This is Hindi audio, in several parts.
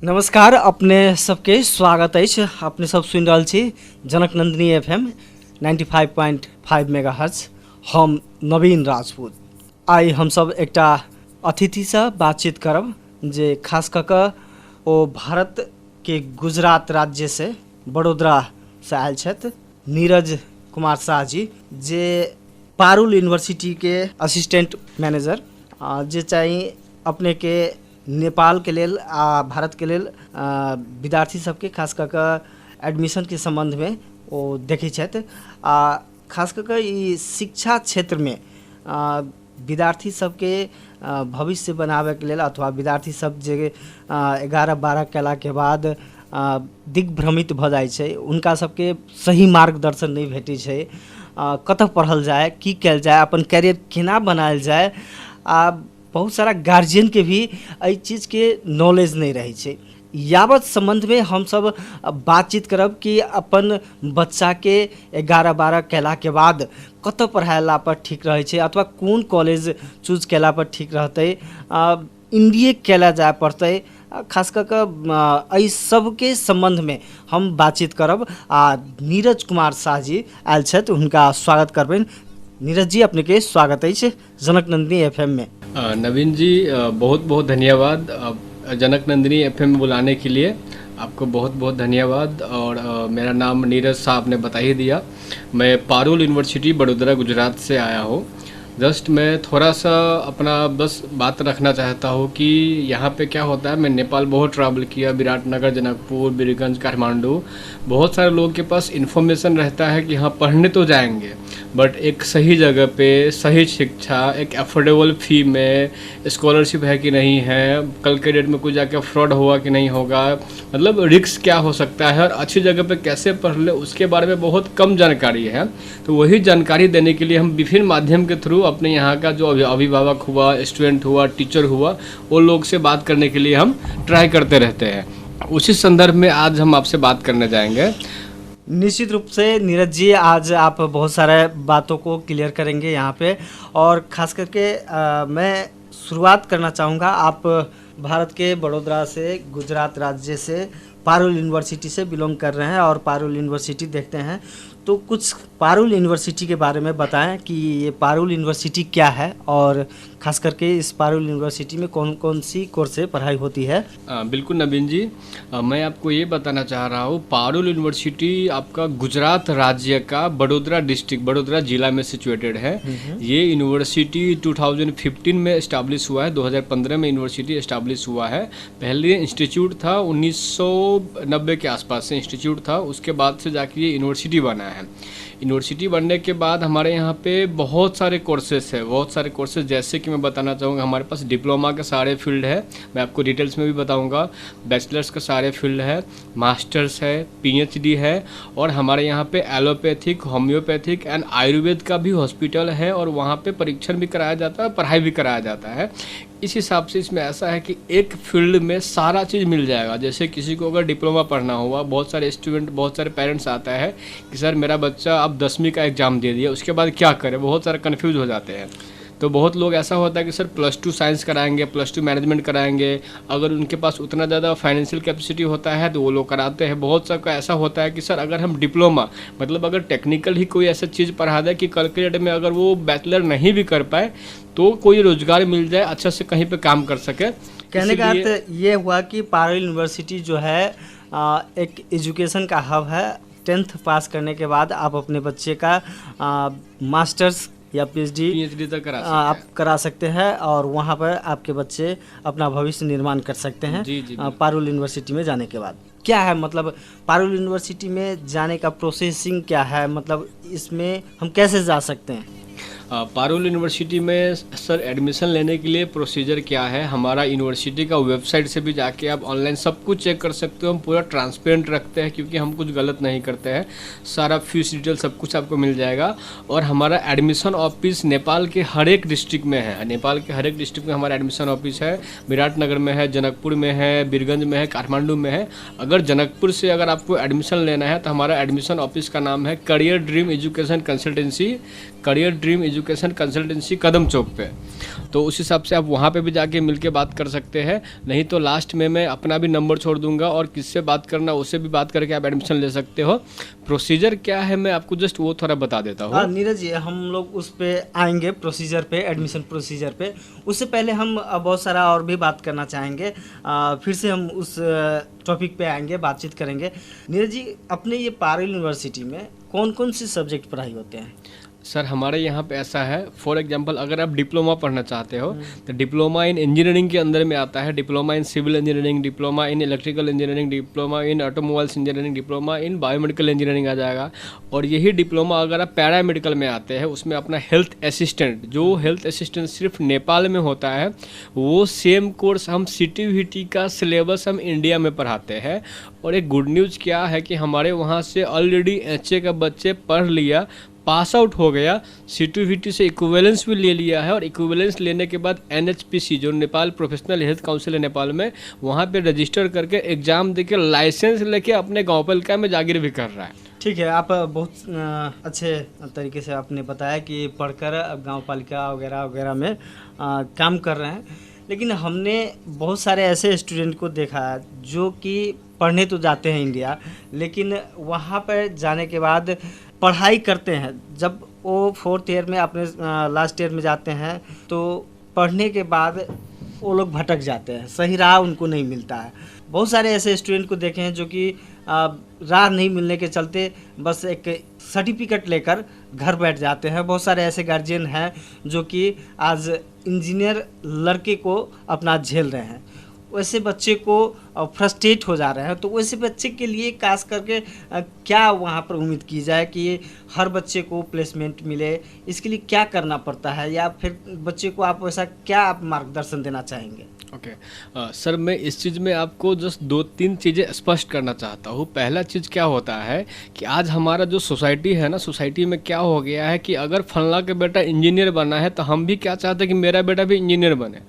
नमस्कार, अपने सबके स्वागत अछि। अपने सब सुनि रहल छी जनक नंदिनी FM 95.5 मेगाहर्ट्ज। हम नवीन राजपूत। आइ हमसब एकटा अतिथिसँ बातचीत करब जे खास कऽ कऽ ओ भारत के गुजरात राज्य से बड़ोदरा से आयल छथि, नीरज कुमार शाह जी, जे पारुल यूनिवर्सिटी के असिस्टेंट मैनेजर, जे चाहिँ अपने के नेपाल के लेल आ भारत के लेल विद्यार्थी सबके खास कऽ कऽ एडमिशन के संबंध में ओ देखै छथि। आ खास कऽ कऽ ई शिक्षा क्षेत्र में विद्यार्थी सबके भविष्य बनाबे के लेल अथवा विद्यार्थी सब जे 11-12 कयला के बाद दिग्भ्रमित भऽ जाइ छै, उनका सबके सही मार्गदर्शन नहीं भेटै छै। कतऽ पढ़ल जाए, की कयल जाए, अपन कैरियर केना बनायल जाए, आ बहुत सारा गार्जियन के भी एहि चीज़ के नॉलेज नहीं रहे छै। यावत संबंध में हम सब बातचीत करब कि अपन बच्चा के 11-12 कयला के बाद कतऽ पढ़ायला पर ठीक रहे छै अथवा कोन कॉलेज चूज कयला पर ठीक रहते, इंडिए कयला जाए पड़ते। खास कऽ कऽ एहि सबके संबंध में हम बातचीत करब। आ नीरज कुमार शाह जी आयल छथि, हुनका स्वागत करबनि। नीरज जी, अपने के स्वागत है जनक नंदिनी FM में। नवीन जी, बहुत बहुत धन्यवाद जनक नंदिनी FM में बुलाने के लिए। आपको बहुत बहुत धन्यवाद। और मेरा नाम नीरज शाह आपने बता ही दिया। मैं पारुल यूनिवर्सिटी बड़ोदरा गुजरात से आया हूँ। जस्ट मैं थोड़ा सा अपना बस बात रखना चाहता हूँ कि यहाँ पे क्या होता है। मैं नेपाल बहुत ट्रैवल किया, विराटनगर, जनकपुर, बीरगंज, काठमांडू। बहुत सारे लोगों के पास इन्फॉर्मेशन रहता है कि हाँ पढ़ने तो जाएंगे, बट एक सही जगह पे सही शिक्षा, एक अफोर्डेबल फ़ी में स्कॉलरशिप है कि नहीं है, कल के डेट में कुछ जाके फ्रॉड हुआ कि नहीं होगा, मतलब रिस्क क्या हो सकता है और अच्छी जगह पे कैसे पढ़ ले, उसके बारे में बहुत कम जानकारी है। तो वही जानकारी देने के लिए हम विभिन्न माध्यम के थ्रू अपने यहाँ का जो अभिभावक हुआ, स्टूडेंट हुआ, टीचर हुआ, वो लोग से बात करने के लिए हम ट्राई करते रहते हैं। उसी संदर्भ में आज हम आपसे बात करने जाएंगे। निश्चित रूप से नीरज जी, आज आप बहुत सारे बातों को क्लियर करेंगे यहाँ पे। और ख़ास करके मैं शुरुआत करना चाहूँगा, आप भारत के बड़ोदरा से, गुजरात राज्य से, पारुल यूनिवर्सिटी से बिलोंग कर रहे हैं और पारुल यूनिवर्सिटी देखते हैं, तो कुछ पारुल यूनिवर्सिटी के बारे में बताएं कि ये पारुल यूनिवर्सिटी क्या है और खास करके इस पारुल यूनिवर्सिटी में कौन कौन सी कोर्स से पढ़ाई होती है। बिल्कुल नवीन जी, मैं आपको ये बताना चाह रहा हूँ, पारुल यूनिवर्सिटी आपका गुजरात राज्य का बड़ोदरा डिस्ट्रिक्ट, बड़ोदरा जिला में सिचुएटेड है। ये यूनिवर्सिटी 2015 में इस्टाब्लिश हुआ है, 2015 में यूनिवर्सिटी इस्टाब्लिश हुआ है। पहले इंस्टीट्यूट था, 1990 के आसपास से इंस्टीट्यूट था, उसके बाद से जाके ये यूनिवर्सिटी बना है। यूनिवर्सिटी बनने के बाद हमारे यहाँ पे बहुत सारे कोर्सेज है, बहुत सारे कोर्सेज, जैसे कि मैं बताना चाहूँगा, हमारे पास डिप्लोमा के सारे फील्ड है, मैं आपको डिटेल्स में भी बताऊँगा। बैचलर्स का सारे फील्ड है, मास्टर्स है, PhD है, और हमारे यहाँ पे एलोपैथिक, होम्योपैथिक एंड आयुर्वेद का भी हॉस्पिटल है, और वहाँ पे परीक्षण भी कराया जाता है, पढ़ाई भी कराया जाता है। इस हिसाब से इसमें ऐसा है कि एक फील्ड में सारा चीज़ मिल जाएगा। जैसे किसी को अगर डिप्लोमा पढ़ना हुआ, बहुत सारे स्टूडेंट, बहुत सारे पेरेंट्स आता है कि सर मेरा बच्चा अब 10वीं का एग्ज़ाम दे दिया, उसके बाद क्या करे, बहुत सारे कन्फ्यूज हो जाते हैं। तो बहुत लोग ऐसा होता है कि सर +2 साइंस कराएंगे, +2 मैनेजमेंट कराएंगे, अगर उनके पास उतना ज़्यादा फाइनेंशियल कैपेसिटी होता है तो वो लोग कराते हैं। बहुत सबका ऐसा होता है कि सर अगर हम डिप्लोमा, मतलब अगर टेक्निकल ही कोई ऐसा चीज़ पढ़ा दे कि कल के डेट में अगर वो बैचलर नहीं भी कर पाए तो कोई रोजगार मिल जाए, अच्छा से कहीं पे काम कर सके। कहने का अर्थ ये हुआ कि पारुल यूनिवर्सिटी जो है एक एजुकेशन का हब है। 10th पास करने के बाद आप अपने बच्चे का मास्टर्स या PhD तक आप करा सकते हैं और वहाँ पर आपके बच्चे अपना भविष्य निर्माण कर सकते हैं। जी, पारुल यूनिवर्सिटी में जाने के बाद क्या है, मतलब पारुल यूनिवर्सिटी में जाने का प्रोसेसिंग क्या है, मतलब इसमें हम कैसे जा सकते हैं। पारुल यूनिवर्सिटी में सर एडमिशन लेने के लिए प्रोसीजर क्या है, हमारा यूनिवर्सिटी का वेबसाइट से भी जाके आप ऑनलाइन सब कुछ चेक कर सकते हो। हम पूरा ट्रांसपेरेंट रखते हैं क्योंकि हम कुछ गलत नहीं करते हैं। सारा फीस डिटेल सब कुछ आपको मिल जाएगा। और हमारा एडमिशन ऑफिस नेपाल के हर एक डिस्ट्रिक्ट में है, नेपाल के हर एक डिस्ट्रिक्ट में हमारा एडमिशन ऑफिस है। विराटनगर में है, जनकपुर में है, बीरगंज में है, काठमांडू में है। अगर जनकपुर से अगर आपको एडमिशन लेना है तो हमारा एडमिशन ऑफिस का नाम है career dream education consultancy. Career dream education consultancy Kadam Chowk पे, तो उस हिसाब से आप वहाँ पे भी जाके मिल के बात कर सकते हैं। नहीं तो लास्ट में मैं अपना भी नंबर छोड़ दूंगा और किससे बात करना उससे भी बात करके आप एडमिशन ले सकते हो। प्रोसीजर क्या है मैं आपको जस्ट वो थोड़ा बता देता हूँ। हाँ नीरज जी, हम लोग उस पे आएंगे, प्रोसीजर पे, एडमिशन प्रोसीजर पे। उससे पहले हम बहुत सारा और भी बात करना चाहेंगे। फिर से हम उस टॉपिक पे आएंगे, बातचीत करेंगे। नीरज जी, अपने ये पारुल यूनिवर्सिटी में कौन कौन से सब्जेक्ट पढ़ाई होते हैं? सर हमारे यहाँ पे ऐसा है, फॉर एग्जांपल अगर आप डिप्लोमा पढ़ना चाहते हो तो डिप्लोमा इन इंजीनियरिंग के अंदर में आता है। Diploma in civil engineering, diploma in electrical engineering, diploma in automobiles engineering, diploma in biomedical engineering आ जाएगा। और यही डिप्लोमा अगर आप पैरामेडिकल में आते हैं, उसमें अपना हेल्थ असिस्टेंट, जो हेल्थ असिस्टेंट सिर्फ नेपाल में होता है, वो सेम कोर्स हम CTVT का सिलेबस हम इंडिया में पढ़ाते हैं। और एक गुड न्यूज़ क्या है कि हमारे वहाँ से ऑलरेडी HA का बच्चे पढ़ लिया, पास आउट हो गया, CTVT से इक्विवेलेंस भी ले लिया है। और इक्विवेलेंस लेने के बाद NHPC जो नेपाल प्रोफेशनल हेल्थ काउंसिल है नेपाल में, वहाँ पे रजिस्टर करके एग्ज़ाम देके लाइसेंस लेके अपने गाँव पालिका में जागीर भी कर रहा है। ठीक है, आप बहुत अच्छे तरीके से आपने बताया कि पढ़कर गांव पालिका वगैरह वगैरह में काम कर रहे हैं। लेकिन हमने बहुत सारे ऐसे स्टूडेंट को देखा है जो कि पढ़ने तो जाते हैं इंडिया, लेकिन वहाँ पर जाने के बाद पढ़ाई करते हैं। जब वो 4th ईयर में, अपने लास्ट ईयर में जाते हैं, तो पढ़ने के बाद वो लोग भटक जाते हैं, सही राह उनको नहीं मिलता है। बहुत सारे ऐसे स्टूडेंट को देखे हैं जो कि राह नहीं मिलने के चलते बस एक सर्टिफिकेट लेकर घर बैठ जाते हैं। बहुत सारे ऐसे गार्जियन हैं जो कि आज इंजीनियर लड़के को अपना झेल रहे हैं। वैसे बच्चे को फ्रस्ट्रेट हो जा रहे हैं, तो वैसे बच्चे के लिए खास करके क्या वहाँ पर उम्मीद की जाए कि हर बच्चे को प्लेसमेंट मिले, इसके लिए क्या करना पड़ता है, या फिर बच्चे को आप वैसा क्या आप मार्गदर्शन देना चाहेंगे? ओके सर, मैं इस चीज़ में आपको जस्ट 2-3 चीज़ें स्पष्ट करना चाहता हूँ। पहला चीज़ क्या होता है कि आज हमारा जो सोसाइटी है ना, सोसाइटी में क्या हो गया है कि अगर फलना के बेटा इंजीनियर बना है तो हम भी क्या चाहते हैं कि मेरा बेटा भी इंजीनियर बने।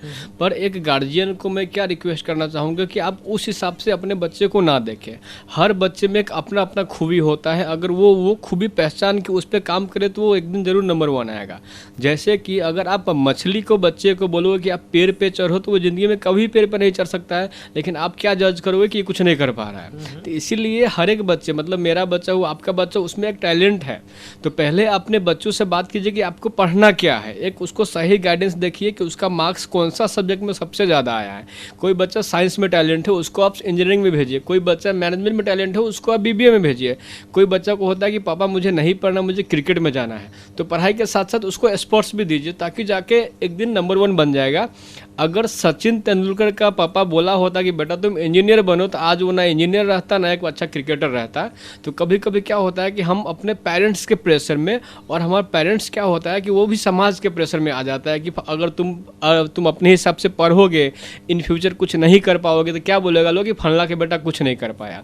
पर एक गार्जियन को मैं क्या रिक्वेस्ट करना चाहूँगा कि आप उस हिसाब से अपने बच्चे को ना देखें। हर बच्चे में एक अपना अपना खूबी होता है, अगर वो खूबी पहचान के उस पर काम करे तो वो एक दिन ज़रूर नंबर 1 आएगा। जैसे कि अगर आप मछली को, बच्चे को बोलोगे कि आप पेड़ पे चढ़ो, तो वो ज़िंदगी में कभी पेड़ पर नहीं चढ़ सकता है। लेकिन आप क्या जज करोगे कि ये कुछ नहीं कर पा रहा है। तो इसीलिए हर एक बच्चे, मतलब मेरा बच्चा हो, आपका बच्चा, उसमें एक टैलेंट है। तो पहले अपने बच्चों से बात कीजिए कि आपको पढ़ना क्या है। एक उसको सही गाइडेंस देखिए कि उसका मार्क्स कौन सा सब्जेक्ट में सबसे ज़्यादा आया है। कोई बच्चा साइंस में टैलेंट है, उसको आप इंजीनियरिंग में भेजिए। कोई बच्चा मैनेजमेंट में टैलेंट है, उसको आप BBA में भेजिए। कोई बच्चा को होता है कि पापा मुझे नहीं पढ़ना, मुझे क्रिकेट में जाना है, तो पढ़ाई के साथ साथ उसको स्पोर्ट्स भी दीजिए, ताकि जाके एक दिन नंबर 1 बन जाएगा। अगर सचिन तेंदुलकर का पापा बोला होता कि बेटा तुम इंजीनियर बनो, तो आज वो ना इंजीनियर रहता, ना एक अच्छा क्रिकेटर रहता। तो कभी कभी क्या होता है कि हम अपने पेरेंट्स के प्रेशर में, और हमारे पेरेंट्स क्या होता है कि वो भी समाज के प्रेशर में आ जाता है कि अगर तुम अपने हिसाब से पढ़ोगे, इन फ्यूचर कुछ नहीं कर पाओगे, तो क्या बोलेगा लोग कि फलना के बेटा कुछ नहीं कर पाया।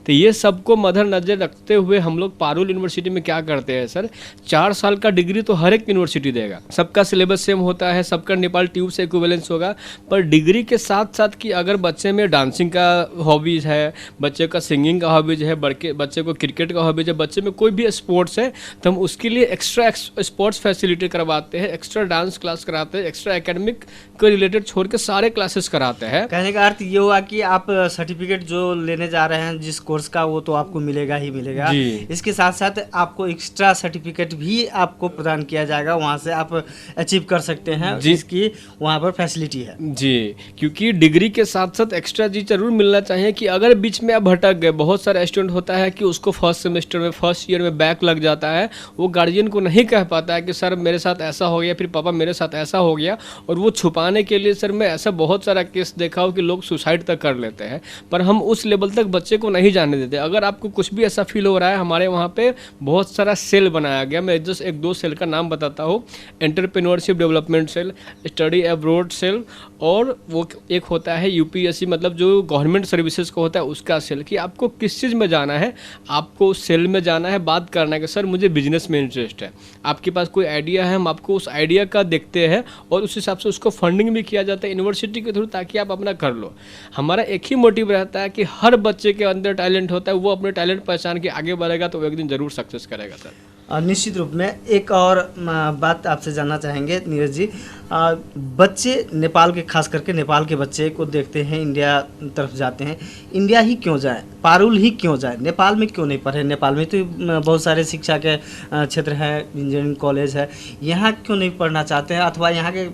तो ये सबको मद्देनजर रखते हुए हम लोग पारुल यूनिवर्सिटी में क्या करते हैं सर, 4 साल का डिग्री तो हर एक यूनिवर्सिटी देगा। सबका सिलेबस सेम होता है, सबका नेपाल ट्यूब से इक्विवेलेंस होगा। पर डिग्री के साथ साथ कि अगर बच्चे में डांसिंग का हॉबीज़ है, बच्चे का सिंगिंग का हॉबीज़ है, बच्चे को क्रिकेट का हॉबीज़ है, बच्चे में कोई भी स्पोर्ट्स है, तो हम उसके लिए एक्स्ट्रा स्पोर्ट्स फैसिलिटी करवाते हैं, एक्स्ट्रा डांस क्लास कराते हैं, एक्स्ट्रा एकेडमिक के रिलेटेड छोड़ के सारे क्लासेस कराते हैं। कहने का अर्थ ये हुआ कि आप सर्टिफिकेट जो लेने जा रहे हैं जिस कोर्स का, वो तो आपको मिलेगा ही मिलेगा। इसके साथ साथ आपको एक्स्ट्रा सर्टिफिकेट भी आपको प्रदान किया जाएगा, वहाँ से आप अचीव कर सकते हैं, जिसकी वहाँ पर फैसिलिटी है जी। क्योंकि डिग्री के साथ साथ एक्स्ट्रा चीज जरूर मिलना चाहिए कि अगर बीच में आप भटक गए, बहुत सारा स्टूडेंट होता है कि उसको फर्स्ट सेमेस्टर में, फर्स्ट ईयर में बैक लग जाता है, वो गार्जियन को नहीं कह पाता है कि सर मेरे साथ ऐसा हो गया, फिर पापा मेरे साथ ऐसा हो गया, और वो छुपाने के लिए सर मैं ऐसा बहुत सारा केस देखा हो कि लोग सुसाइड तक कर लेते हैं। पर हम उस लेवल तक बच्चे को नहीं जाने देते। अगर आपको कुछ भी ऐसा फील हो रहा है, हमारे वहाँ पे बहुत सारा सेल बनाया गया। मैं जस्ट 1-2 सेल का नाम बताता हूँ। Entrepreneurship development cell, study abroad cell, और वो एक होता है UPSC, मतलब जो गवर्नमेंट सर्विसेज का होता है उसका सेल, कि आपको किस चीज़ में जाना है, आपको उस सेल में जाना है, बात करना है कि सर मुझे बिजनेस में इंटरेस्ट है, आपके पास कोई आइडिया है, हम आपको उस आइडिया का देखते हैं और उस हिसाब से उसको फंडिंग भी किया जाता है यूनिवर्सिटी के थ्रू, ताकि आप अपना कर लो। हमारा एक ही मोटिव रहता है कि हर बच्चे के अंदर टैलेंट होता है, वो अपने टैलेंट पहचान के आगे बढ़ेगा तो वो एक दिन ज़रूर सक्सेस करेगा सर। निश्चित रूप में एक और बात आपसे जानना चाहेंगे नीरज जी। बच्चे नेपाल के, खास करके नेपाल के बच्चे को देखते हैं इंडिया तरफ जाते हैं। इंडिया ही क्यों जाए, पारुल ही क्यों जाए, नेपाल में क्यों नहीं पढ़े? नेपाल में तो बहुत सारे शिक्षा के क्षेत्र हैं, इंजीनियरिंग कॉलेज है, यहाँ क्यों नहीं पढ़ना चाहते हैं? अथवा यहाँ के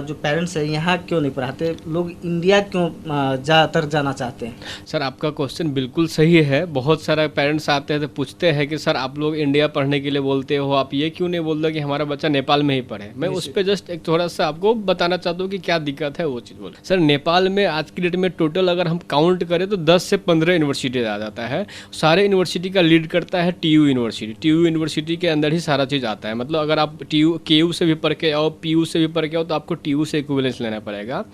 जो पेरेंट्स हैं यहाँ क्यों नहीं पढ़ाते? लोग इंडिया क्यों ज़्यादातर जाना चाहते हैं? सर आपका क्वेश्चन बिल्कुल सही है। बहुत सारे पेरेंट्स आते हैं तो पूछते हैं कि सर आप लोग इंडिया पढ़ने के लिए बोलते हो, आप ये क्यों नहीं बोलते कि हमारा बच्चा नेपाल में ही पढ़े? मैं उस पर जस्ट एक थोड़ा सा आपको बताना चाहता हूँ कि क्या दिक्कत है, वो चीज़ बोले। सर नेपाल में आज की डेट में टोटल अगर हम काउंट करें तो 10 से 15 यूनिवर्सिटीज आ जाता है। सारे यूनिवर्सिटी का लीड करता है टीयू यूनिवर्सिटी। टीयू यूनिवर्सिटी के अंदर ही सारा चीज़ आता है। मतलब अगर आप केयू से भी पढ़ के आओ, पीयू से भी पढ़ के आओ, तो आपको टीयू से इक्विवेलेंस लेना पड़ेगा।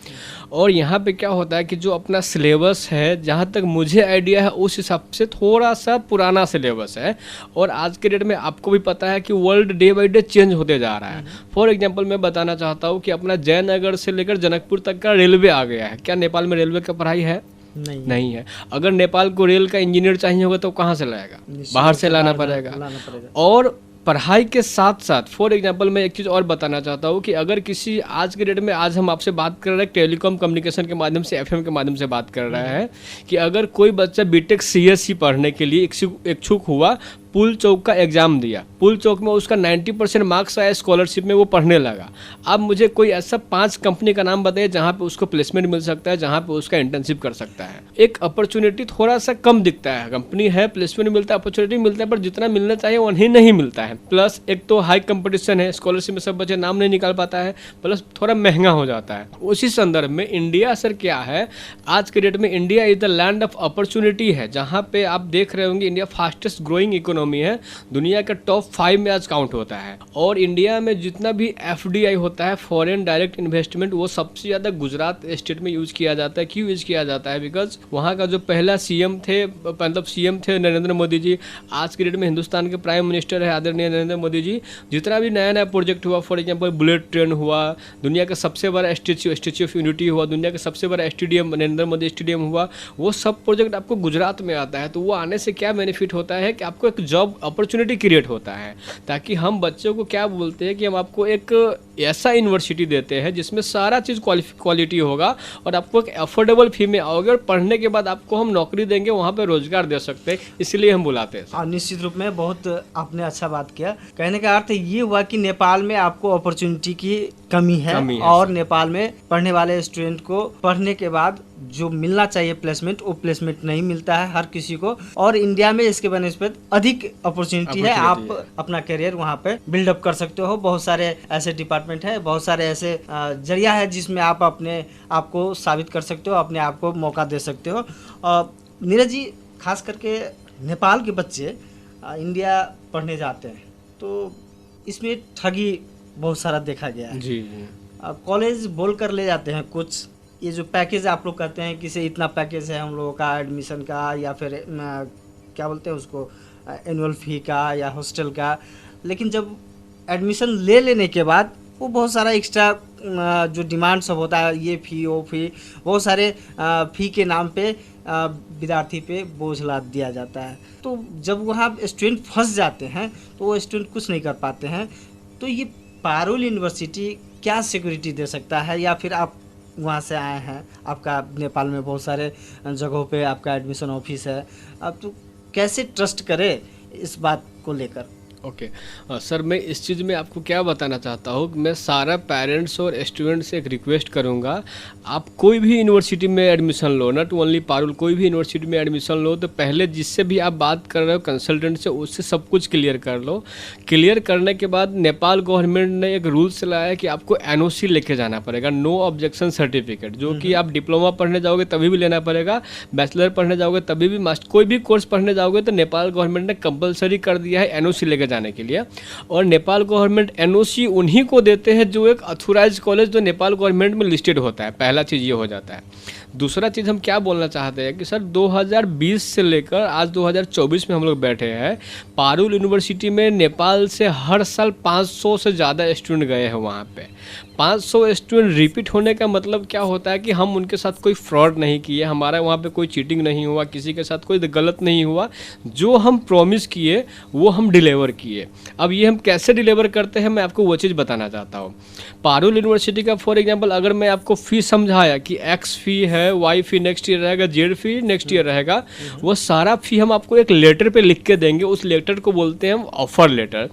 और यहाँ पे क्या होता है कि जो अपना सिलेबस है, जहाँ तक मुझे आइडिया है उस हिसाब से थोड़ा सा पुराना सिलेबस है। और आज के डेट में आपको भी पता है कि world day by day change होते जा रहा है। फॉर एग्जांपल मैं बताना चाहता हूँ कि अपना जयनगर से लेकर जनकपुर तक का रेलवे आ गया है। क्या नेपाल में रेलवे का पढ़ाई है? नहीं है। अगर नेपाल को रेल का इंजीनियर चाहिए होगा तो कहाँ से लाएगा? बाहर से लाना पड़ेगा। और पढ़ाई के साथ साथ फॉर एग्जांपल मैं एक चीज़ और बताना चाहता हूँ कि अगर किसी आज के डेट में, आज हम आपसे बात कर रहे हैं टेलीकॉम कम्युनिकेशन के माध्यम से, एफएम के माध्यम से बात कर रहा है कि अगर कोई बच्चा बीटेक सीएससी पढ़ने के लिए इच्छुक हुआ, पुल चौक का एग्जाम दिया, पुल चौक में उसका 90% मार्क्स आया, स्कॉलरशिप में वो पढ़ने लगा। अब मुझे कोई ऐसा 5 कंपनी का नाम बताइए जहाँ पे उसको प्लेसमेंट मिल सकता है, जहाँ पे उसका इंटर्नशिप कर सकता है। एक अपॉर्चुनिटी थोड़ा सा कम दिखता है। कंपनी है, प्लेसमेंट मिलता है, अपॉर्चुनिटी मिलता है, पर जितना मिलना चाहिए वही नहीं मिलता है। प्लस एक तो हाई कंपटीशन है, स्कॉलरशिप में सब बच्चे नाम नहीं निकाल पाता है, प्लस थोड़ा महंगा हो जाता है। उसी संदर्भ में इंडिया सर क्या है, आज के डेट में India is the land of opportunity है। जहाँ पे आप देख रहे होंगे इंडिया फास्टेस्ट ग्रोइंग इकोनॉमी है, दुनिया का टॉप 5 में आज काउंट होता है। और इंडिया में जितना भी एफडीआई होता है, फॉरेन डायरेक्ट इन्वेस्टमेंट, वो सबसे ज़्यादा गुजरात स्टेट में यूज किया जाता है। क्यों यूज किया जाता है? बिकॉज वहाँ का जो पहला सीएम थे, मतलब सीएम थे नरेंद्र मोदी जी, आज के डेट में हिंदुस्तान के प्राइम मिनिस्टर है आदरणीय नरेंद्र मोदी जी। जितना भी नया नया प्रोजेक्ट हुआ, फॉर एग्जाम्पल बुलेट ट्रेन हुआ, दुनिया का सबसे बड़ा स्टैच्यू ऑफ यूनिटी हुआ, दुनिया का सबसे बड़ा स्टेडियम नरेंद्र मोदी स्टेडियम हुआ, वो सब प्रोजेक्ट आपको गुजरात में आता है। तो वो आने से क्या बेनिफिट होता है कि आपको एक जॉब अपॉर्चुनिटी क्रिएट होता है। ताकि हम बच्चों को क्या बोलते हैं कि हम आपको एक ऐसा यूनिवर्सिटी देते हैं जिसमें सारा चीज़ क्वालिटी होगा और आपको एक अफोर्डेबल फी में आओगे और पढ़ने के बाद आपको हम नौकरी देंगे, वहाँ पे रोजगार दे सकते हैं, इसलिए हम बुलाते हैं। हाँ, निश्चित रूप में बहुत आपने अच्छा बात किया। कहने का अर्थ ये हुआ कि नेपाल में आपको अपॉर्चुनिटी की कमी है और नेपाल में पढ़ने वाले स्टूडेंट को पढ़ने के बाद जो मिलना चाहिए प्लेसमेंट, वो प्लेसमेंट नहीं मिलता है हर किसी को। और इंडिया में इसके बनस्पत अधिक अपॉर्चुनिटी है, आप अपना करियर वहाँ पे बिल्डअप कर सकते हो। बहुत सारे ऐसे डिपार्टमेंट है, बहुत सारे ऐसे जरिया है जिसमें आप अपने आप को साबित कर सकते हो, अपने आप को मौका दे सकते हो। नीरज जी, खास करके नेपाल के बच्चे इंडिया पढ़ने जाते हैं तो इसमें ठगी बहुत सारा देखा गया है। जी। कॉलेज बोल कर ले जाते हैं कुछ, ये जो पैकेज आप लोग कहते हैं कि से इतना पैकेज है हम लोगों का एडमिशन का, या फिर क्या बोलते हैं उसको, एनुअल फी का या हॉस्टल का। लेकिन जब एडमिशन ले लेने के बाद वो बहुत सारा एक्स्ट्रा जो डिमांड सब होता है, ये फ़ी वो फ़ी, बहुत सारे फ़ी के नाम पे विद्यार्थी पे बोझ लाद दिया जाता है। तो जब वहाँ स्टूडेंट फंस जाते हैं तो वो स्टूडेंट कुछ नहीं कर पाते हैं। तो ये पारुल यूनिवर्सिटी क्या सिक्योरिटी दे सकता है? या फिर आप वहाँ से आए हैं, आपका नेपाल में बहुत सारे जगहों पे आपका एडमिशन ऑफिस है, अब तो कैसे ट्रस्ट करें इस बात को लेकर? ओके सर, मैं इस चीज़ में आपको क्या बताना चाहता हूँ कि मैं सारा पेरेंट्स और स्टूडेंट्स से एक रिक्वेस्ट करूँगा, आप कोई भी यूनिवर्सिटी में admission low, not only Parul, कोई भी यूनिवर्सिटी में एडमिशन लो तो पहले जिससे भी आप बात कर रहे हो कंसल्टेंट से, उससे सब कुछ क्लियर कर लो। क्लियर करने के बाद नेपाल गवर्नमेंट ने एक रूल्स लाया है कि आपको NOC लेके जाना पड़ेगा, नो ऑब्जेक्शन सर्टिफिकेट, जो कि आप डिप्लोमा पढ़ने जाओगे तभी भी लेना पड़ेगा, बैचलर पढ़ने जाओगे तभी भी, मास्टर कोई भी कोर्स पढ़ने जाओगे तो नेपाल गवर्नमेंट ने कंपलसरी कर दिया है NOC लेके जाने के लिए। और नेपाल गवर्नमेंट NOC उन्हीं को देते हैं जो एक अथोराइज कॉलेज जो नेपाल गवर्नमेंट में लिस्टेड होता है। पहला चीज़ ये हो जाता है। दूसरा चीज़ हम क्या बोलना चाहते हैं कि सर 2020 से लेकर आज 2024 में हम लोग बैठे हैं, पारुल यूनिवर्सिटी में नेपाल से हर साल 500 से ज़्यादा स्टूडेंट गए हैं वहाँ पे। 500 स्टूडेंट रिपीट होने का मतलब क्या होता है कि हम उनके साथ कोई फ्रॉड नहीं किए, हमारा वहाँ पे कोई चीटिंग नहीं हुआ, किसी के साथ कोई गलत नहीं हुआ, जो हम प्रॉमिस किए वो हम डिलीवर किए। अब ये हम कैसे डिलीवर करते हैं मैं आपको वो चीज़ बताना चाहता हूँ। पारुल यूनिवर्सिटी का फॉर एग्जांपल अगर मैं आपको फ़ी समझाया कि एक्स फ़ी है, वाई फ़ी नेक्स्ट ईयर रहेगा, जेड फ़ी नेक्स्ट ईयर रहेगा, वो सारा फ़ी हम आपको एक लेटर पे लिख के देंगे। उस लेटर को बोलते हैं हम ऑफ़र लेटर।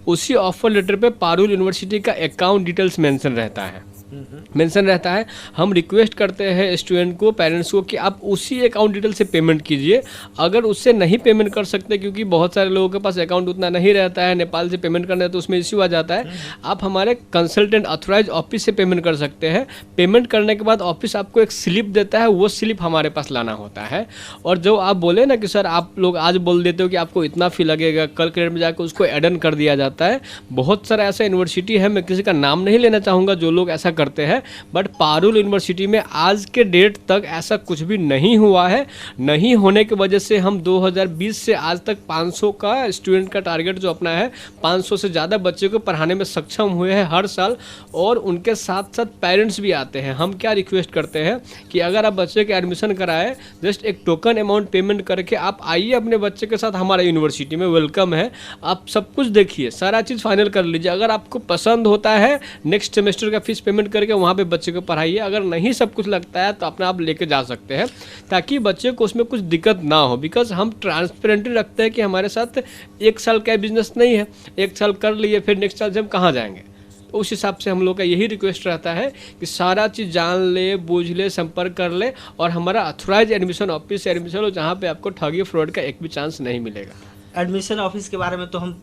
उसी ऑफ़र लेटर पे पारुल यूनिवर्सिटी का अकाउंट डिटेल्स मेंशन रहता है। हम रिक्वेस्ट करते हैं स्टूडेंट को, पेरेंट्स को कि आप उसी अकाउंट डिटेल से पेमेंट कीजिए। अगर उससे नहीं पेमेंट कर सकते, क्योंकि बहुत सारे लोगों के पास अकाउंट उतना नहीं रहता है, नेपाल से पेमेंट करना है तो उसमें इश्यू आ जाता है, आप हमारे कंसल्टेंट ऑथराइज ऑफिस से पेमेंट कर सकते हैं। पेमेंट करने के बाद ऑफिस आपको एक स्लिप देता है, वो स्लिप हमारे पास लाना होता है। और जो आप बोले ना कि सर आप लोग आज बोल देते हो कि आपको इतना फ़ी लगेगा, कल क्रेडिट में जाकर उसको एड ऑन कर दिया जाता है। बहुत सारा ऐसा यूनिवर्सिटी है, मैं किसी का नाम नहीं लेना चाहूँगा, जो लोग ऐसा करते हैं, बट पारुल यूनिवर्सिटी में आज के डेट तक ऐसा कुछ भी नहीं हुआ है। नहीं होने की वजह से हम 2020 से आज तक 500 का स्टूडेंट का टारगेट जो अपना है, 500 से ज़्यादा बच्चे को पढ़ाने में सक्षम हुए हैं हर साल। और उनके साथ साथ पेरेंट्स भी आते हैं। हम क्या रिक्वेस्ट करते हैं कि अगर आप बच्चे के एडमिशन कराएं, जस्ट एक टोकन अमाउंट पेमेंट करके आप आइए अपने बच्चे के साथ हमारे यूनिवर्सिटी में, वेलकम है। आप सब कुछ देखिए, सारा चीज़ फाइनल कर लीजिए। अगर आपको पसंद होता है, नेक्स्ट सेमेस्टर का फीस पेमेंट करके वहाँ पे बच्चे को पढ़ाइए। अगर नहीं सब कुछ लगता है तो अपना आप लेके जा सकते हैं, ताकि बच्चे को उसमें कुछ दिक्कत ना हो। बिकॉज हम ट्रांसपेरेंटली रखते हैं कि हमारे साथ 1 साल का बिजनेस नहीं है, 1 साल कर लिए फिर नेक्स्ट साल से हम कहाँ जाएंगे। तो उस हिसाब से हम लोग का यही रिक्वेस्ट रहता है कि सारा चीज़ जान ले, बूझ ले, संपर्क कर ले, और हमारा अथोराइज एडमिशन ऑफिस से एडमिशन हो, जहाँ पे आपको ठगी फ्रॉड का एक भी चांस नहीं मिलेगा। एडमिशन ऑफिस के बारे में तो हम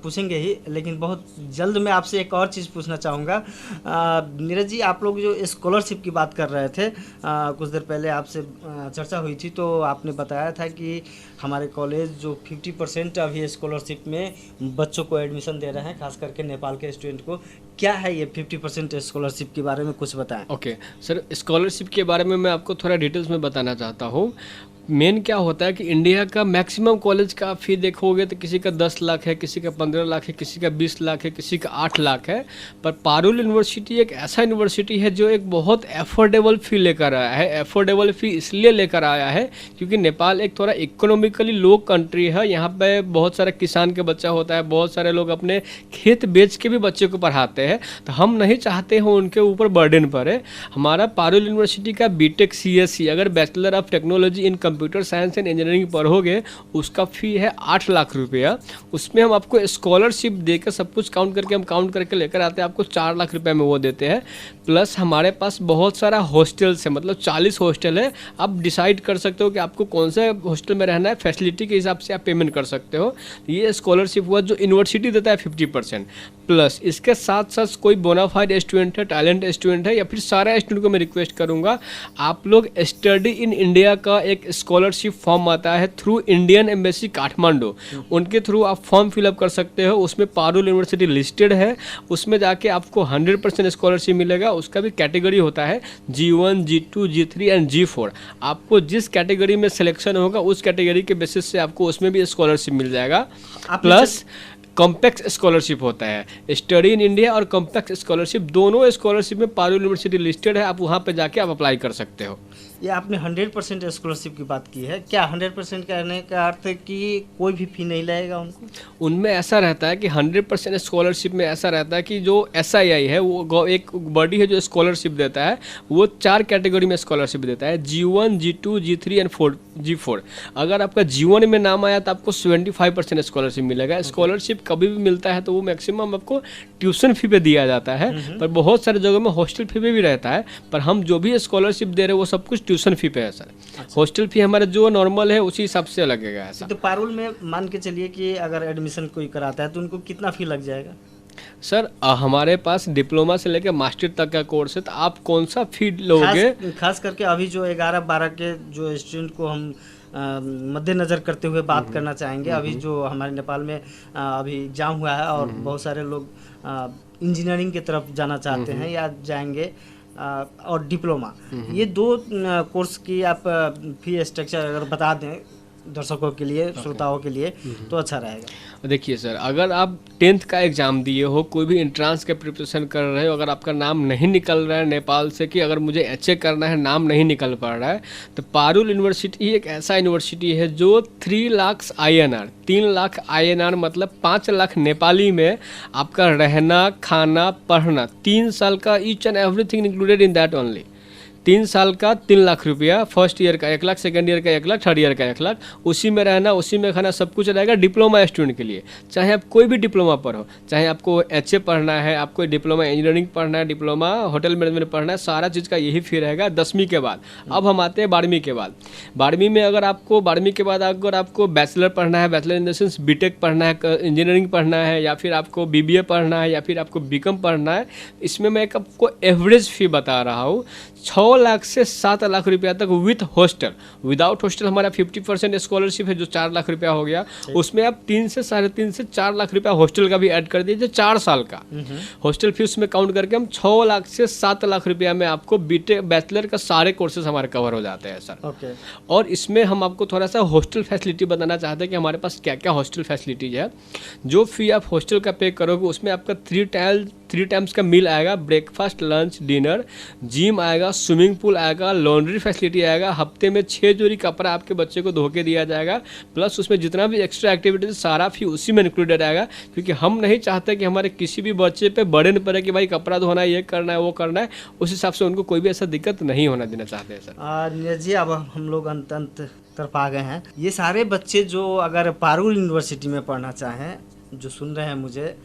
पूछेंगे ही, लेकिन बहुत जल्द मैं आपसे एक और चीज़ पूछना चाहूँगा। नीरज जी, आप लोग जो स्कॉलरशिप की बात कर रहे थे, कुछ देर पहले आपसे चर्चा हुई थी, तो आपने बताया था कि हमारे कॉलेज जो 50% अभी स्कॉलरशिप में बच्चों को एडमिशन दे रहे हैं, खास करके नेपाल के स्टूडेंट को। क्या है ये 50% स्कॉलरशिप के बारे में कुछ बताएं। ओके सर, स्कॉलरशिप के बारे में मैं आपको थोड़ा डिटेल्स में बताना चाहता हूँ। मेन क्या होता है कि इंडिया का मैक्सिमम कॉलेज का फ़ी देखोगे तो किसी का 10 लाख है, किसी का 15 लाख है, किसी का 20 लाख है, किसी का 8 लाख है। पर पारुल यूनिवर्सिटी एक ऐसा यूनिवर्सिटी है जो एक बहुत एफोर्डेबल फ़ी लेकर आया है। एफोर्डेबल फ़ी इसलिए लेकर आया है क्योंकि नेपाल एक थोड़ा इकोनॉमिकली लो कंट्री है। यहाँ पे बहुत सारा किसान के बच्चा होता है, बहुत सारे लोग अपने खेत बेच के भी बच्चे को पढ़ाते हैं। तो हम नहीं चाहते हैं उनके ऊपर बर्डन पड़े। हमारा पारुल यूनिवर्सिटी का बीटेक CSC, अगर bachelor of technology in computer science and engineering पढ़ोगे, उसका फ़ी है 8 लाख रुपया। उसमें हम आपको स्कॉलरशिप देकर सब कुछ काउंट करके लेकर आते हैं, आपको 4 लाख रुपए में वो देते हैं। प्लस हमारे पास बहुत सारा हॉस्टल्स है, मतलब 40 हॉस्टल है। आप डिसाइड कर सकते हो कि आपको कौन से हॉस्टल में रहना है, फैसिलिटी के हिसाब से आप पेमेंट कर सकते हो। ये स्कॉलरशिप हुआ जो यूनिवर्सिटी देता है 50%। प्लस इसके साथ साथ कोई बोनाफाइड स्टूडेंट है, टैलेंट स्टूडेंट है, या फिर सारा स्टूडेंट को मैं रिक्वेस्ट करूंगा, आप लोग स्टडी इन इंडिया का एक स्कॉलरशिप फॉर्म आता है थ्रू इंडियन एम्बेसी काठमांडू, उनके थ्रू आप फॉर्म फिलअप कर सकते हो। उसमें पारुल यूनिवर्सिटी लिस्टेड है, उसमें जाके आपको 100% स्कॉलरशिप मिलेगा। उसका भी कैटेगरी होता है G1, G2, G3 and G4। आपको जिस कैटेगरी में सिलेक्शन होगा उस कैटेगरी के बेसिस से आपको उसमें भी स्कॉलरशिप मिल जाएगा। प्लस कॉम्पैक्ट स्कॉलरशिप होता है, स्टडी इन इंडिया और कॉम्पैक्ट स्कॉलरशिप, दोनों स्कॉलरशिप में पारुल यूनिवर्सिटी लिस्टेड है। आप वहाँ पे जाके आप अप्लाई कर सकते हो। ये आपने 100% स्कॉलरशिप की बात की है, क्या 100% कहने का अर्थ है कि कोई भी फ़ी नहीं लगेगा उनको? उनमें ऐसा रहता है कि 100% स्कॉलरशिप में ऐसा रहता है कि जो SII है, वो एक बॉडी है जो स्कॉलरशिप देता है, वो 4 कैटेगरी में स्कॉलरशिप देता है, G1, G2, G3 and G4। अगर आपका G1 में नाम आया तो आपको 75% स्कॉलरशिप मिलेगा। स्कॉलरशिप कभी भी मिलता है तो वो मैक्सिमम आपको ट्यूशन फी पे दिया जाता है, पर बहुत सारे जगहों में हॉस्टल फी पे भी रहता है। पर हम जो भी स्कॉलरशिप दे रहे हैं वो सब कुछ ट्यूशन फी पे है सर। हॉस्टल फी हमारा जो नॉर्मल है उसी हिसाब से लगेगा ऐसा। तो पारुल में मान के चलिए कि अगर एडमिशन कोई कराता है तो उनको कितना फ़ी लग जाएगा? सर हमारे पास डिप्लोमा से लेकर मास्टर तक का कोर्स है, तो आप कौन सा फी लोगे? खास करके अभी जो 11-12 के जो स्टूडेंट को हम मद्देनज़र करते हुए बात करना चाहेंगे। अभी जो हमारे नेपाल में अभी एग्जाम हुआ है और बहुत सारे लोग इंजीनियरिंग की तरफ जाना चाहते हैं या जाएंगे, और डिप्लोमा, ये दो कोर्स की आप फी स्ट्रक्चर अगर बता दें दर्शकों के लिए, श्रोताओं के लिए, तो अच्छा रहेगा। देखिए सर, अगर आप 10th का एग्ज़ाम दिए हो, कोई भी एंट्रांस के प्रिपरेशन कर रहे हो, अगर आपका नाम नहीं निकल रहा है नेपाल से कि अगर मुझे HA करना है, नाम नहीं निकल पा रहा है, तो पारुल यूनिवर्सिटी एक ऐसा यूनिवर्सिटी है जो 3 लाख INR, 3 लाख INR मतलब 5 लाख नेपाली में आपका रहना, खाना, पढ़ना, 3 साल का each and everything included in that only. 3 साल का 3 लाख रुपया, फर्स्ट ईयर का 1 लाख, सेकेंड ईयर का 1 लाख, थर्ड ईयर का 1 लाख, उसी में रहना, उसी में खाना, सब कुछ रहेगा डिप्लोमा स्टूडेंट के लिए। चाहे आप कोई भी डिप्लोमा पर हो, चाहे आपको HA पढ़ना है, आपको डिप्लोमा इंजीनियरिंग पढ़ना है, डिप्लोमा होटल मैनेजमेंट पढ़ना है, सारा चीज़ का यही फी रहेगा 10वीं के बाद। अब हम आते हैं 12वीं के बाद। 12वीं में अगर आपको 12वीं के बाद अगर आपको बैचलर पढ़ना है, bachelor in the sense BTech पढ़ना है, इंजीनियरिंग पढ़ना है, या फिर आपको BBA पढ़ना है, या फिर आपको BCom पढ़ना है, इसमें मैं एक आपको एवरेज फ़ी बता रहा हूँ 6 लाख से 7 लाख रुपया तक विथ हॉस्टल। विदाउट हॉस्टल हमारा 50% स्कॉलरशिप है जो 4 लाख रुपया हो गया, उसमें आप 3 से 3.5 से 4 लाख रुपया हॉस्टल का भी ऐड कर दीजिए, 4 साल का हॉस्टल फीस में काउंट करके हम 6 लाख से 7 लाख रुपया में आपको BTech बैचलर का सारे कोर्सेज हमारे कवर हो जाते हैं सर। और इसमें हम आपको थोड़ा सा हॉस्टल फैसिलिटी बताना चाहते हैं कि हमारे पास क्या क्या हॉस्टल फैसिलिटीज है। जो फी आप हॉस्टल का पे करोगे उसमें आपका 3 टाइम्स का मील आएगा, ब्रेकफास्ट, लंच, डिनर, जिम आएगा, स्विमिंग पूल आएगा, लॉन्ड्री फैसिलिटी आएगा, हफ्ते में 6 जोड़ी कपड़ा आपके बच्चे को धो के दिया जाएगा, प्लस उसमें जितना भी एक्स्ट्रा एक्टिविटीज सारा फी उसी में इंक्लूडेड आएगा। क्योंकि हम नहीं चाहते कि हमारे किसी भी बच्चे पे बर्डन पड़े कि भाई कपड़ा धोना है, ये करना है, वो करना है। उस हिसाब से उनको कोई भी ऐसा दिक्कत नहीं होना देना चाहते हैं सर। नीरज जी, अब हम लोग अंत तरफ आ गए हैं। ये सारे बच्चे जो अगर पारुल यूनिवर्सिटी में पढ़ना चाहें, जो सुन रहे हैं मुझे,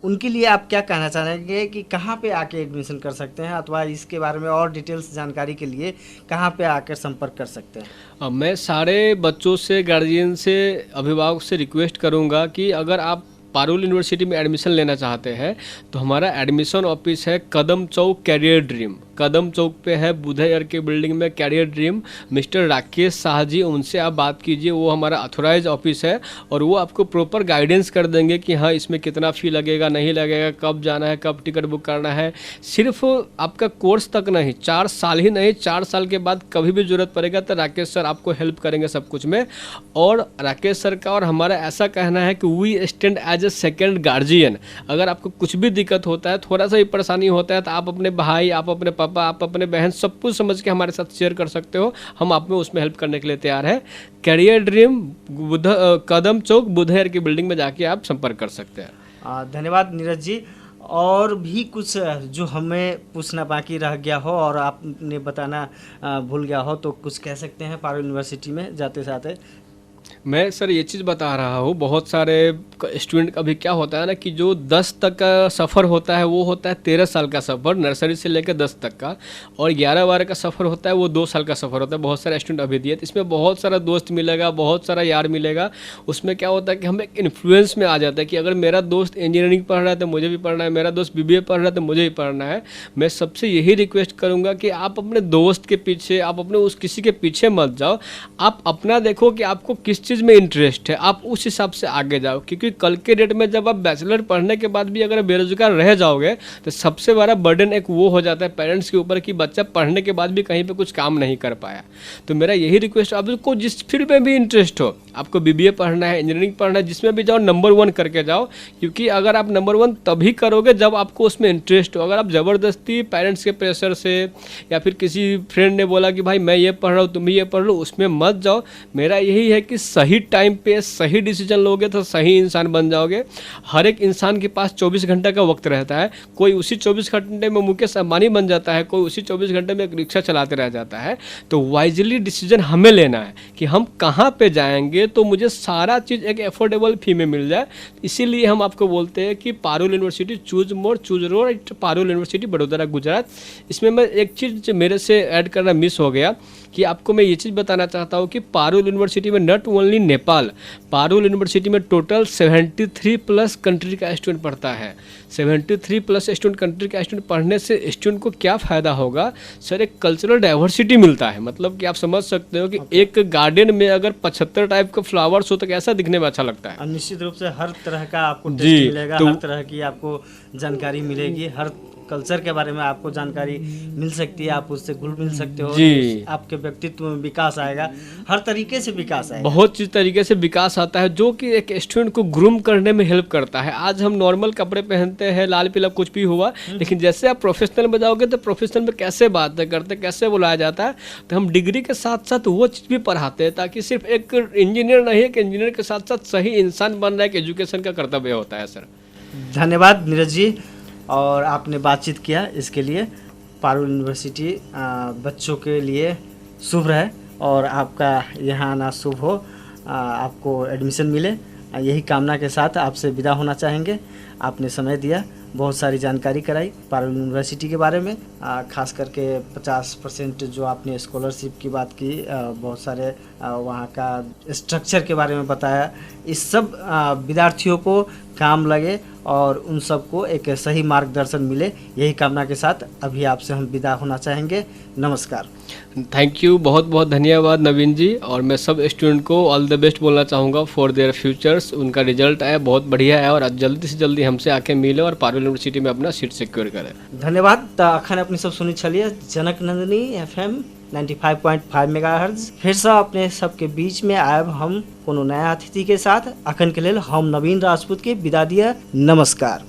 उनके लिए आप क्या कहना चाहेंगे कि कहाँ पे आके एडमिशन कर सकते हैं, अथवा इसके बारे में और डिटेल्स जानकारी के लिए कहाँ पे आकर संपर्क कर सकते हैं? मैं सारे बच्चों से, गार्जियन से, अभिभावक से रिक्वेस्ट करूँगा कि अगर आप पारुल यूनिवर्सिटी में एडमिशन लेना चाहते हैं तो हमारा एडमिशन ऑफिस है कदम चौक कैरियर ड्रीम। कदम चौक पे है बुधयर के बिल्डिंग में career dream. Mister Rakesh Shah ji, उनसे आप बात कीजिए, वो हमारा अथोराइज ऑफिस है और वो आपको प्रॉपर गाइडेंस कर देंगे कि हाँ इसमें कितना फ़ी लगेगा, नहीं लगेगा, कब जाना है, कब टिकट बुक करना है। सिर्फ आपका कोर्स तक नहीं, 4 साल ही नहीं, 4 साल के बाद कभी भी ज़रूरत पड़ेगा तो राकेश सर आपको हेल्प करेंगे सब कुछ में। और राकेश सर का और हमारा ऐसा कहना है कि we stand as a second guardian. अगर आपको कुछ भी दिक्कत होता है, थोड़ा सा भी परेशानी होता है, तो आप अपने भाई, आप अपने पापा, आप अपने बहन, सब कुछ समझ के हमारे साथ शेयर कर सकते हो। हम आप में उसमें हेल्प करने के लिए तैयार है। कैरियर ड्रीम, कदम चौक, बुधयर की बिल्डिंग में जाके आप संपर्क कर सकते हैं। धन्यवाद नीरज जी। और भी कुछ जो हमें पूछना बाकी रह गया हो और आपने बताना भूल गया हो तो कुछ कह सकते हैं पारुल यूनिवर्सिटी में जाते जाते? मैं सर ये चीज़ बता रहा हूँ, बहुत सारे स्टूडेंट का भी क्या होता है ना कि जो 10 तक का सफ़र होता है वो होता है 13 साल का सफ़र, नर्सरी से लेकर 10 तक का, और 11-12 का सफ़र होता है वो 2 साल का सफ़र होता है। बहुत सारे स्टूडेंट अभी दिए, तो इसमें बहुत सारा दोस्त मिलेगा, बहुत सारा यार मिलेगा। उसमें क्या होता है कि हम एक इन्फ्लुएंस में आ जाता है कि अगर मेरा दोस्त इंजीनियरिंग पढ़ रहा है तो मुझे भी पढ़ना है, मेरा दोस्त BBA पढ़ रहा है तो मुझे भी पढ़ना है। मैं सबसे यही रिक्वेस्ट करूँगा कि आप अपने दोस्त के पीछे, आप अपने उस किसी के पीछे मत जाओ, आप अपना देखो कि आपको किस चीज़ में इंटरेस्ट है, आप उस हिसाब से आगे जाओ। क्योंकि कल के डेट में जब आप बैचलर पढ़ने के बाद भी अगर बेरोजगार रह जाओगे तो सबसे बड़ा बर्डन एक वो हो जाता है पेरेंट्स के ऊपर कि बच्चा पढ़ने के बाद भी कहीं पे कुछ काम नहीं कर पाया। तो मेरा यही रिक्वेस्ट, आपको जिस फील्ड में भी इंटरेस्ट हो, आपको BBA पढ़ना है, इंजीनियरिंग पढ़ना है, जिसमें भी जाओ नंबर 1 करके जाओ। क्योंकि अगर आप नंबर 1 तभी करोगे जब आपको उसमें इंटरेस्ट हो। अगर आप ज़बरदस्ती पेरेंट्स के प्रेशर से या फिर किसी फ्रेंड ने बोला कि भाई मैं ये पढ़ रहा हूँ तुम भी ये पढ़ लो, उसमें मत जाओ। मेरा यही है कि सही टाइम पे सही डिसीजन लोगे तो सही इंसान बन जाओगे। हर एक इंसान के पास 24 घंटे का वक्त रहता है। कोई उसी 24 घंटे में मुकेश अंबानी बन जाता है, कोई उसी 24 घंटे में एक रिक्शा चलाते रह जाता है। तो वाइजली डिसीजन हमें लेना है कि हम कहाँ पे जाएंगे तो मुझे सारा चीज़ एक एफोर्डेबल फी में मिल जाए। इसीलिए हम आपको बोलते हैं कि Parul university, choose more choose road, Parul university Vadodara Gujarat. इसमें मैं एक चीज़ मेरे से ऐड करना मिस हो गया कि आपको मैं ये चीज़ बताना चाहता हूँ कि पारुल यूनिवर्सिटी में not only Nepal, Parul university में टोटल 73+ कंट्री का स्टूडेंट पढ़ता है। 73+ स्टूडेंट कंट्री का स्टूडेंट पढ़ने से स्टूडेंट को क्या फ़ायदा होगा सर? एक कल्चरल डाइवर्सिटी मिलता है। मतलब कि आप समझ सकते हो कि एक गार्डन में अगर 75 टाइप का फ्लावर्स हो तो कैसा दिखने में अच्छा लगता है। निश्चित रूप से हर तरह का आपको टेस्ट मिलेगा, हर तरह की आपको जानकारी मिलेगी, हर कल्चर के बारे में आपको जानकारी मिल सकती है, आप उससे घुल मिल सकते हो जी। आपके व्यक्तित्व में विकास आएगा, हर तरीके से विकास आएगा। बहुत चीज तरीके से विकास आता है जो कि एक स्टूडेंट को ग्रूम करने में हेल्प करता है। आज हम नॉर्मल कपड़े पहनते हैं, लाल पीला कुछ भी हुआ, लेकिन जैसे आप प्रोफेशनल में जाओगे तो प्रोफेशनल में कैसे बातें करते, कैसे बुलाया जाता है, तो हम डिग्री के साथ साथ वो चीज़ भी पढ़ाते हैं ताकि सिर्फ एक इंजीनियर नहीं, एक इंजीनियर के साथ साथ सही इंसान बनना एक एजुकेशन का कर्तव्य होता है सर। धन्यवाद नीरज जी, और आपने बातचीत किया इसके लिए। पारुल यूनिवर्सिटी बच्चों के लिए शुभ रहे और आपका यहाँ आना शुभ हो, आपको एडमिशन मिले, यही कामना के साथ आपसे विदा होना चाहेंगे। आपने समय दिया, बहुत सारी जानकारी कराई पारुल यूनिवर्सिटी के बारे में, खास करके 50% जो आपने स्कॉलरशिप की बात की, बहुत सारे वहाँ का स्ट्रक्चर के बारे में बताया। इस सब विद्यार्थियों को काम लगे और उन सबको एक सही मार्गदर्शन मिले, यही कामना के साथ अभी आपसे हम विदा होना चाहेंगे। नमस्कार। थैंक यू, बहुत बहुत धन्यवाद नवीन जी। और मैं सब स्टूडेंट को ऑल द बेस्ट बोलना चाहूँगा फॉर देयर फ्यूचर्स। उनका रिजल्ट आया बहुत बढ़िया है और जल्दी से जल्दी हमसे आके मिले और पारुल यूनिवर्सिटी में अपना सीट सिक्योर करें। धन्यवाद। तो अखन अपनी सब सुनी छलिए जनक नंदिनी FM 95.5 मेगाहर्ट्ज। फिर से अपने सबके बीच में आयब हम कोनो नया अतिथि के साथ। अखन के लेल हम नवीन राजपूत के विदा दिया। नमस्कार।